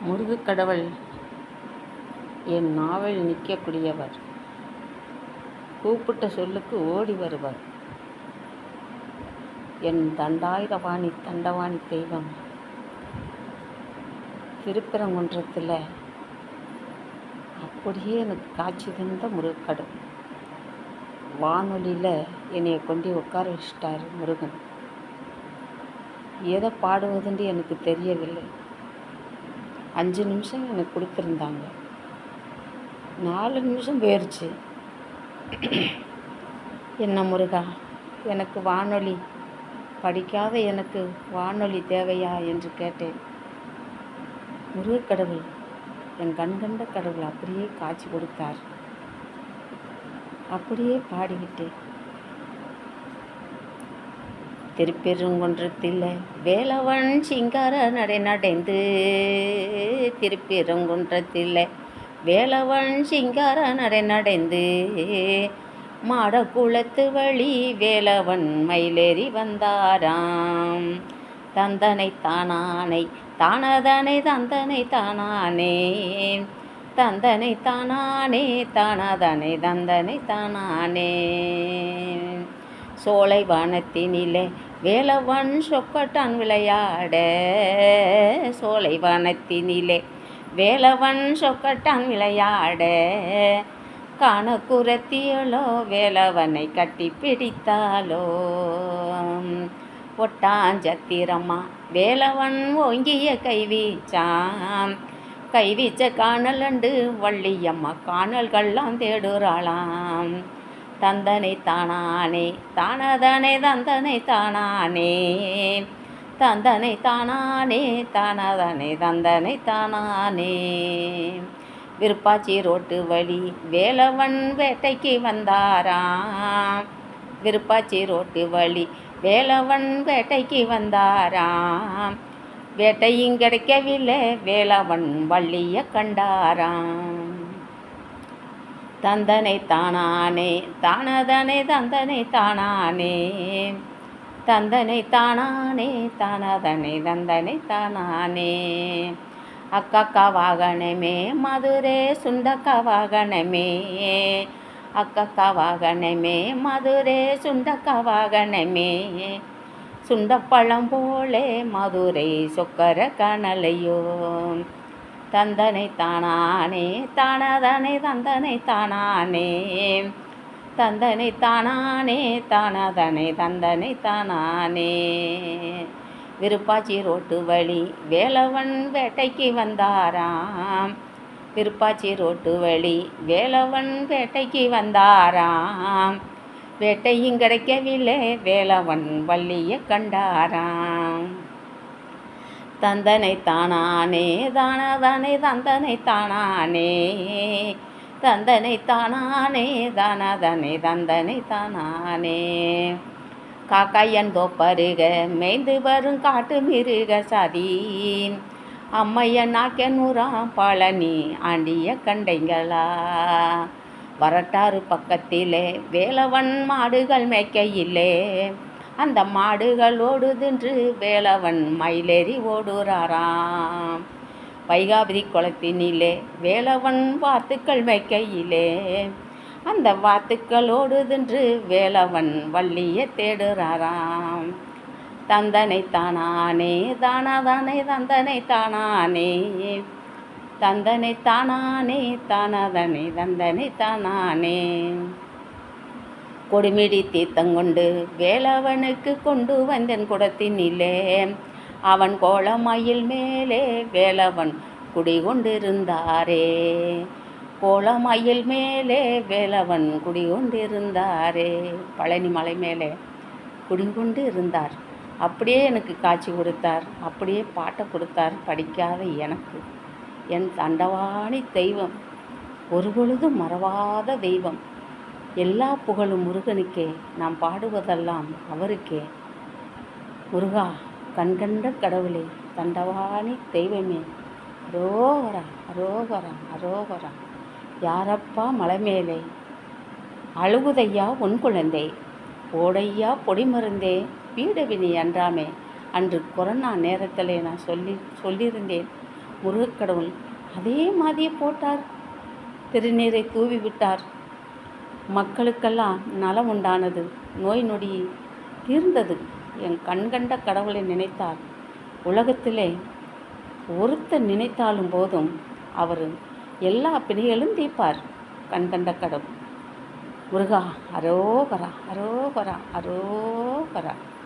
முருகக்கடவுள் என் நாவில் நிற்கக்கூடியவர். கூப்பிட்ட சொல்லுக்கு ஓடி வருவர். என் தண்டவாணி தெய்வம் திருப்பரங்குன்றத்தில் அப்படியே எனக்கு காட்சி தந்த முருகக்கடவுள். வானொலியில் என்னைய கொண்டு உட்கார வச்சிட்டார் முருகன். எதை பாடுவதுன்னு எனக்கு தெரியவில்லை. 5 நிமிஷம் எனக்கு கொடுத்துருந்தாங்க. 4 நிமிஷம் போயிடுச்சு. என்ன முருகா, எனக்கு வானொலி படிக்காத எனக்கு வானொலி தேவையா என்று கேட்டேன். முருகக்கடவுள், என் கண்கண்ட கடவுள் அப்படியே காட்சி கொடுத்தார். அப்படியே பாடிவிட்டேன். திருப்பெருங்குன்றத்தில் வேலவன் சிங்கார நடை நடந்து, திருப்பெருங்குன்றத்தில் வேலவன் சிங்கார நடை நடந்து, மாடக்குளத்து வழி வேலவன் மயிலேறி வந்தாராம். தந்தனை தானானை தானதனை தந்தனை தானானே, தந்தனை தானானே தானதனை தந்தனை தானானே. சோலை வானத்தினிலே வேலவன் சொக்கட்டான் விளையாட, சோலை வானத்தினிலே வேலவன் சொக்கட்டான் விளையாட, காணக்குரத்தியலோ வேலவனை கட்டி பிடித்தாலோ. ஒட்டாஞ்சத்திரமா வேலவன் ஓங்கிய கைவீச்சாம், கைவீச்ச காணலண்டு வள்ளியம்மா காணல்கள்லாம் தேடுறாளாம். தந்தனை தானானே தானதனை தந்தனை தானானே, தந்தனை தானானே தானதனை தந்தனை தானானே. விருப்பாச்சி ரோட்டு வழி வேலவன் வேட்டைக்கு வந்தாராம், விருப்பாச்சி ரோட்டு வழி வேலவன் வேட்டைக்கு வந்தாராம். வேட்டையும் கிடைக்கவில்லை வேலவன் வள்ளிய கண்டாராம். தந்தனை தானானே தானதனை தந்தனை தானானே, தந்தனை தானானே தானதனை தந்தனை தானானே. அக்கக்கா வாகனமே மதுரை சுண்டக்கா வாகனமே, அக்கக்கா வாகனமே மதுரை சுண்டக்கா வாகனமே. சுண்டப்பழம் போலே மதுரை சொக்கர கனலையோ. தந்தனை தானானே தானதனை தந்தனை தானானே, தந்தனை தானானே தானதனை தந்தனை தானானே. விருப்பாச்சி ரோட்டு வழி வேலவன் வேட்டைக்கு வந்தாராம், விருப்பாச்சி ரோட்டு வழி வேலவன் வேட்டைக்கு வந்தாராம். வேட்டையும் கிடைக்கவில்லை வேலவன் வள்ளிய கண்டாராம். தந்தனை தானானே தானதனை தந்தனை தானானே, தந்தனை தானானே தானதனை தந்தனை தானானே. காக்காயன் தோப்பருக மேய்ந்து வரும் காட்டு மிருக சாதி, அம்மையன் நாக்கனூராம் பழனி ஆண்டிய கண்டைங்களா. வரட்டாறு பக்கத்திலே வேலவன் மாடுகள் மேய்க்கையிலே, அந்த மாடுகள் ஓடுதென்று வேலவன் மயிலேறி ஓடுறாராம். வைகாபதி குளத்தினிலே வேலவன் வாத்துக்கள் மேய்க்கையிலே, அந்த வாத்துக்கள் ஓடுதென்று வேலவன் வள்ளிய தேடுறாராம். தந்தனை தானானே தானதனை தந்தனை தானானே, தந்தனை தானானே தானதனை தந்தனை தானானே. கொடுமிடி தீர்த்தங்கொண்டு வேலவனுக்கு கொண்டு வந்தன் குடத்தினிலே, அவன் கோலமயில் மேலே வேலவன் குடிகொண்டிருந்தாரே, கோலமயில் மேலே வேலவன் குடிகொண்டிருந்தாரே. பழனி மலை மேலே குடிகொண்டு இருந்தார். அப்படியே எனக்கு காட்சி கொடுத்தார், அப்படியே பாட்டை கொடுத்தார். படிக்காத எனக்கு என் தண்டவாணி தெய்வம், ஒருபொழுதும் மறவாத தெய்வம். எல்லா புகழும் முருகனுக்கே, நாம் பாடுவதெல்லாம் அவருக்கே. முருகா, கண்கண்ட கடவுளே, தண்டவாணி தெய்வமே, அரோகரா அரோகரா அரோகரா. யாரப்பா மலை மேலே அழுகுதையா உன் குழந்தை, ஓடையா பொடி மருந்தே பீடவினி அன்றாமே. அன்று கொரோனா நேரத்தில் நான் சொல்லியிருந்தேன், முருகக்கடவுள் அதே மாதிரியே போட்டார். திருநீரை தூவி விட்டார். மக்களுக்கெல்லாம் நலம் உண்டானது. நோய் நொடி தீர்ந்தது. என் கண்கண்ட கடவுளை நினைத்தார். உலகத்திலே ஒருத்தர் நினைத்தாலும் போதும் அவர் எல்லா பிணிகளும் தீர்ப்பார். கண்கண்ட கடவுள் முருகா. அரோகரா, அரோகரா, அரோகரா.